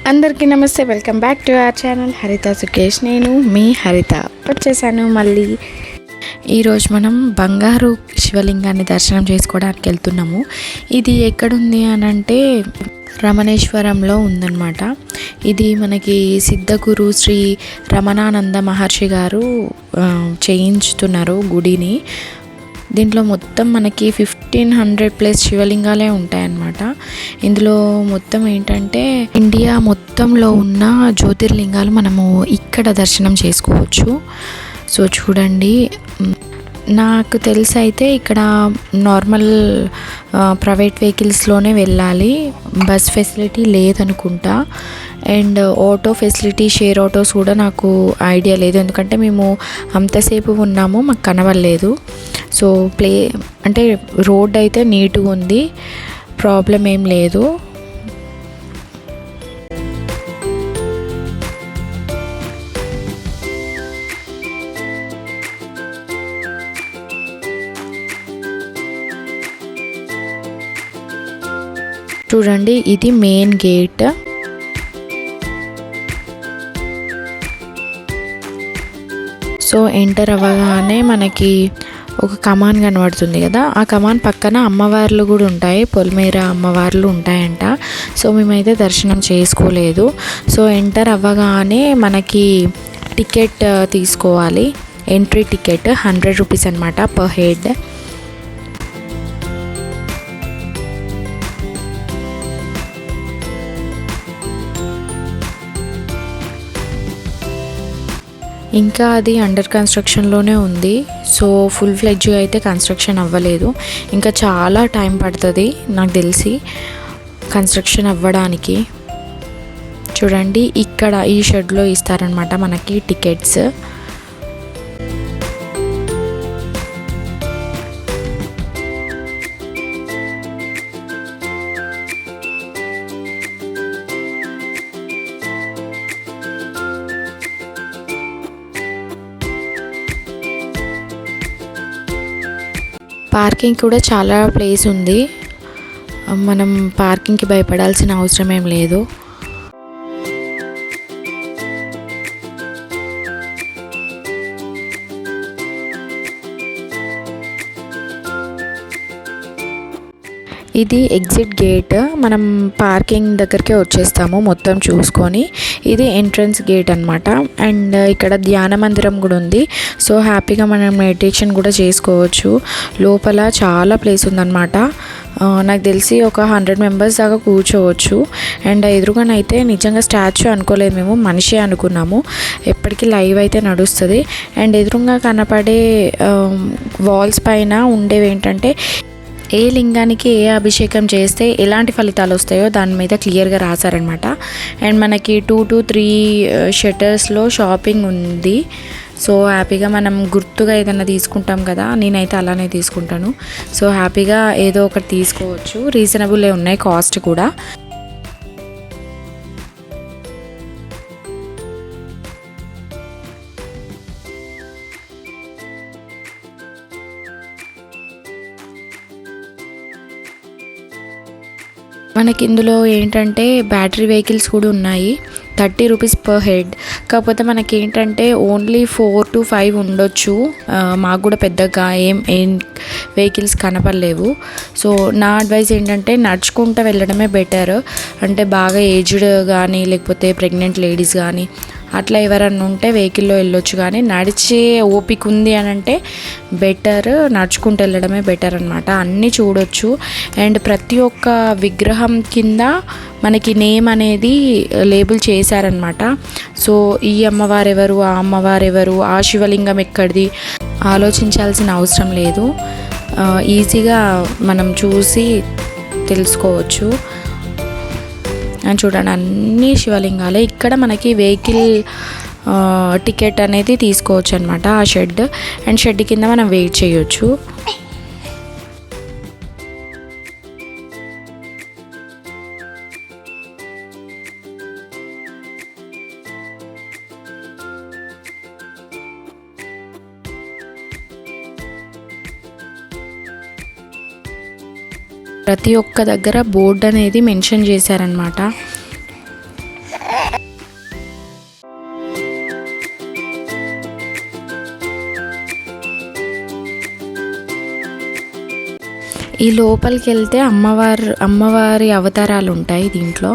అందరికీ నమస్తే, welcome back to our channel హరిత సుకేష్. నేను మీ హరిత వచ్చేసాను మళ్ళీ. ఈరోజు మనం బంగారు శివలింగాన్ని దర్శనం చేసుకోవడానికి వెళ్తున్నాము. ఇది ఎక్కడుంది అని అంటే రమణేశ్వరంలో ఉందన్నమాట. ఇది మనకి సిద్ధగురు శ్రీ రమణానంద మహర్షి గారు చేయించుతున్నారు గుడిని. దీంట్లో మొత్తం మనకి 1500+ శివలింగాలే ఉంటాయన్నమాట. ఇందులో మొత్తం ఏంటంటే ఇండియా మొత్తంలో ఉన్న జ్యోతిర్లింగాలు మనము ఇక్కడ దర్శనం చేసుకోవచ్చు. సో చూడండి, నాకు తెలిసి అయితే ఇక్కడ నార్మల్ ప్రైవేట్ వెహికల్స్లోనే వెళ్ళాలి, బస్ ఫెసిలిటీ లేదనుకుంటా. And auto facility, share autos కూడా నాకు ఐడియా లేదు, ఎందుకంటే మేము అంతసేపు ఉన్నాము, మాకు కనబడలేదు. సో అంటే రోడ్ అయితే నీట్గా ఉంది, ప్రాబ్లం ఏం లేదు. చూడండి, ఇది మెయిన్ గేట్. సో ఎంటర్ అవ్వగానే మనకి ఒక కమాన్ కనబడుతుంది కదా, ఆ కమాన్ పక్కన అమ్మవార్లు కూడా ఉంటాయి, పొలిమేర అమ్మవార్లు ఉంటాయంట. సో మేమైతే దర్శనం చేసుకోలేదు. సో ఎంటర్ అవ్వగానే మనకి టికెట్ తీసుకోవాలి, ఎంట్రీ టికెట్ 100 రూపీస్ అనమాట పర్ హెడ్. ఇంకా అది అండర్ కన్స్ట్రక్షన్లోనే ఉంది. సో ఫుల్ ఫ్లెడ్జ్గా అయితే కన్స్ట్రక్షన్ అవ్వలేదు, ఇంకా చాలా టైం పడుతుంది నాకు తెలిసి కన్స్ట్రక్షన్ అవ్వడానికి. చూడండి, ఇక్కడ ఈ షెడ్లో ఇస్తారనమాట మనకి టికెట్స్. పార్కింగ్ కూడా చాలా ప్లేస్ ఉంది, మనం పార్కింగ్కి భయపడాల్సిన అవసరం ఏం లేదు. ఇది ఎగ్జిట్ గేట్, మనం పార్కింగ్ దగ్గరికి వచ్చేస్తాము మొత్తం చూసుకొని. ఇది ఎంట్రన్స్ గేట్ అనమాట. అండ్ ఇక్కడ ధ్యాన మందిరం కూడా ఉంది. సో హ్యాపీగా మనం మెడిటేషన్ కూడా చేసుకోవచ్చు. లోపల చాలా ప్లేస్ ఉందన్నమాట. నాకు తెలిసి ఒక 100 మెంబర్స్ దాకా కూర్చోవచ్చు. అండ్ ఎదురుగానైతే నిజంగా స్టాచ్యూ అనుకోలేదు, మేము మనిషి అనుకున్నాము. ఎప్పటికీ లైవ్ అయితే నడుస్తుంది. అండ్ ఎదురుగా కనపడే వాల్స్ పైన ఉండేవి ఏంటంటే ఏ లింగానికి ఏ అభిషేకం చేస్తే ఎలాంటి ఫలితాలు వస్తాయో దాని మీద క్లియర్గా రాశారనమాట. అండ్ మనకి 2 to 3 షట్టర్స్లో షాపింగ్ ఉంది. సో హ్యాపీగా మనం గుర్తుగా ఏదైనా తీసుకుంటాం కదా, నేనైతే అలానే తీసుకుంటాను. సో హ్యాపీగా ఏదో ఒకటి తీసుకోవచ్చు, రీజనబుల్ ఉన్నాయి కాస్ట్ కూడా. మనకి ఇందులో ఏంటంటే బ్యాటరీ వెహికల్స్ కూడా ఉన్నాయి, 30 రూపీస్ పర్ హెడ్. కాకపోతే మనకి ఏంటంటే ఓన్లీ 4 to 5 ఉండొచ్చు, మాకు కూడా పెద్దగా ఏం వెహికల్స్ కనపడలేవు. సో నా అడ్వైస్ ఏంటంటే నడుచుకుంటూ వెళ్ళడమే బెటర్. అంటే బాగా ఏజ్డ్ కానీ లేకపోతే ప్రెగ్నెంట్ లేడీస్ కానీ అట్లా ఎవరన్నా ఉంటే వెహికల్లో వెళ్ళొచ్చు, కానీ నడిచే ఓపిక ఉంది అని అంటే బెటర్ నడుచుకుంటూ వెళ్ళడమే బెటర్ అనమాట. అన్నీ చూడొచ్చు. అండ్ ప్రతి ఒక్క విగ్రహం కింద మనకి నేమ్ అనేది లేబుల్ చేశారనమాట. సో ఈ అమ్మవారు ఎవరు, ఆ అమ్మవారు ఎవరు, ఆ శివలింగం ఎక్కడిది ఆలోచించాల్సిన అవసరం లేదు, ఈజీగా మనం చూసి తెలుసుకోవచ్చు. అని చూడండి, అన్ని శివలింగాలే. ఇక్కడ మనకి వెహికల్ టికెట్ అనేది తీసుకోవచ్చు అనమాట, ఆ షెడ్. అండ్ షెడ్ కింద మనం వెయిట్ చేయొచ్చు. ప్రతి ఒక్క దగ్గర బోర్డు అనేది మెన్షన్ చేశారనమాట. ఈ లోపలికి వెళ్తే అమ్మవారి అవతారాలు ఉంటాయి దీంట్లో.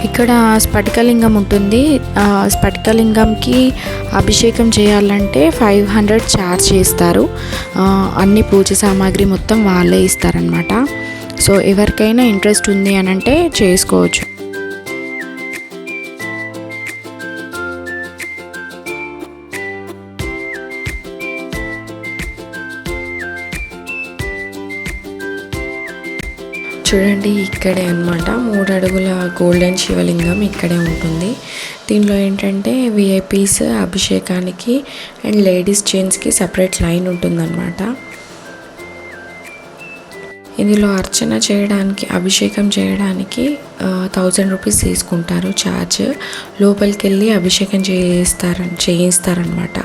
ఇక్కడ స్ఫటికలింగం ఉంటుంది. స్ఫటికలింగంకి అభిషేకం చేయాలంటే 500 ఛార్జ్ చేస్తారు. అన్ని పూజ సామాగ్రి మొత్తం వాళ్ళే ఇస్తారనమాట. సో ఎవరికైనా ఇంట్రెస్ట్ ఉంది అని అంటే చేసుకోవచ్చు. చూడండి ఇక్కడే అనమాట 3 అడుగుల గోల్డెన్ శివలింగం ఇక్కడే ఉంటుంది. దీనిలో ఏంటంటే విఐపీస్ అభిషేకానికి అండ్ లేడీస్ జెంట్స్కి సపరేట్ లైన్ ఉంటుందన్నమాట. ఇందులో అర్చన చేయడానికి అభిషేకం చేయడానికి 1000 రూపీస్ తీసుకుంటారు ఛార్జ్. లోపలికి వెళ్ళి అభిషేకం చేయిస్తారనమాట.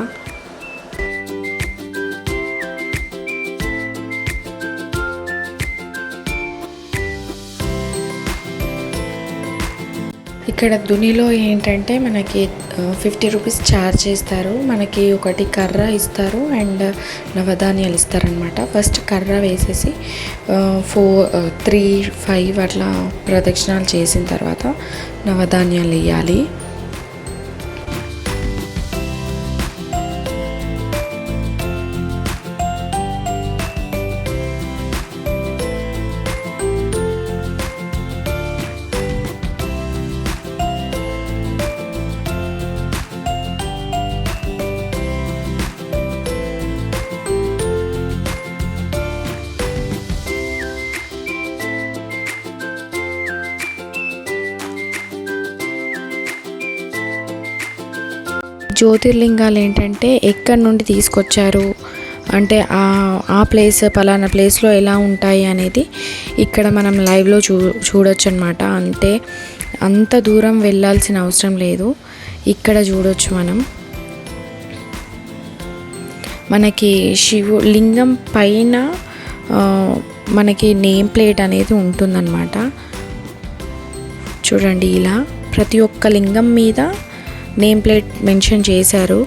ఇక్కడ దునిలో ఏంటంటే మనకి 50 రూపీస్ ఛార్జ్ చేస్తారు. మనకి ఒకటి కర్ర ఇస్తారు అండ్ నవధాన్యాలు ఇస్తారనమాట. ఫస్ట్ కర్ర వేసేసి 4, 3, 5 అట్లా ప్రదక్షిణాలు చేసిన తర్వాత నవధాన్యాలు వేయాలి. జ్యోతిర్లింగాలు ఏంటంటే ఎక్కడి నుండి తీసుకొచ్చారు అంటే ఆ ప్లేస్ పలానా ప్లేస్లో ఎలా ఉంటాయి అనేది ఇక్కడ మనం లైవ్లో చూడొచ్చు అనమాట. అంటే అంత దూరం వెళ్ళాల్సిన అవసరం లేదు, ఇక్కడ చూడొచ్చు మనం. మనకి లింగం పైన మనకి నేమ్ ప్లేట్ అనేది ఉంటుందన్నమాట. చూడండి ఇలా ప్రతి ఒక్క లింగం మీద నేమ్ ప్లేట్ మెన్షన్ చేశారు.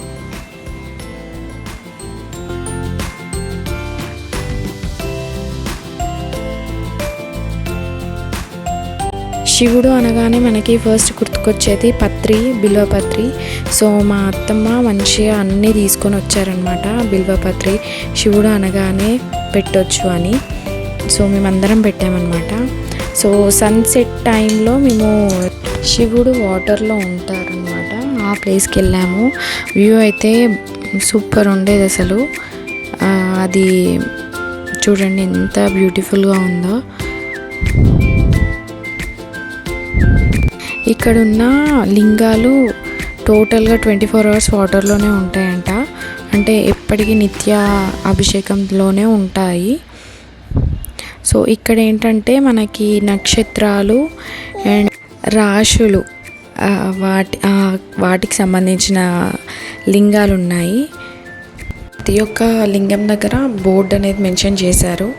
శివుడు అనగానే మనకి ఫస్ట్ గుర్తుకొచ్చేది పత్రి, బిల్వపత్రి. సో మా అత్తమ్మ మంచిగా అన్నీ తీసుకొని వచ్చారనమాట. బిల్వపత్రి శివుడు అనగానే పెట్టొచ్చు అని. సో మేమందరం పెట్టామన్నమాట. సో సన్సెట్ టైంలో మేము శివుడు వాటర్లో ఉంటారనమాట, ఆ ప్లేస్కి వెళ్ళాము. వ్యూ అయితే సూపర్ ఉండేది అసలు. అది చూడండి ఎంత బ్యూటిఫుల్గా ఉందో. ఇక్కడున్న లింగాలు టోటల్గా 24 అవర్స్ వాటర్లోనే ఉంటాయంట, అంటే ఎప్పటికీ నిత్య అభిషేకంలోనే ఉంటాయి. సో ఇక్కడ ఏంటంటే మనకి నక్షత్రాలు అండ్ రాశులు వాటికి సంబంధించిన లింగాలు ఉన్నాయి. ప్రతి ఒక్క లింగం దగ్గర బోర్డు అనేది మెన్షన్ చేశారు.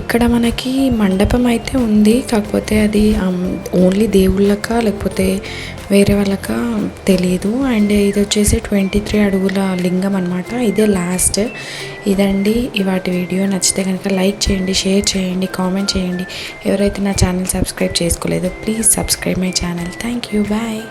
ఇక్కడ మనకి మండపం అయితే ఉంది, కాకపోతే అది ఓన్లీ దేవుళ్ళక లేకపోతే వేరే వాళ్ళక తెలియదు. అండ్ ఇది వచ్చేసి 23 అడుగుల లింగం అనమాట. ఇదే లాస్ట్. ఇదండి ఇవాటి వీడియో. నచ్చితే కనుక లైక్ చేయండి, షేర్ చేయండి, కామెంట్ చేయండి. ఎవరైతే నా ఛానల్ సబ్స్క్రైబ్ చేసుకోలేదో please subscribe my channel. Thank you. Bye.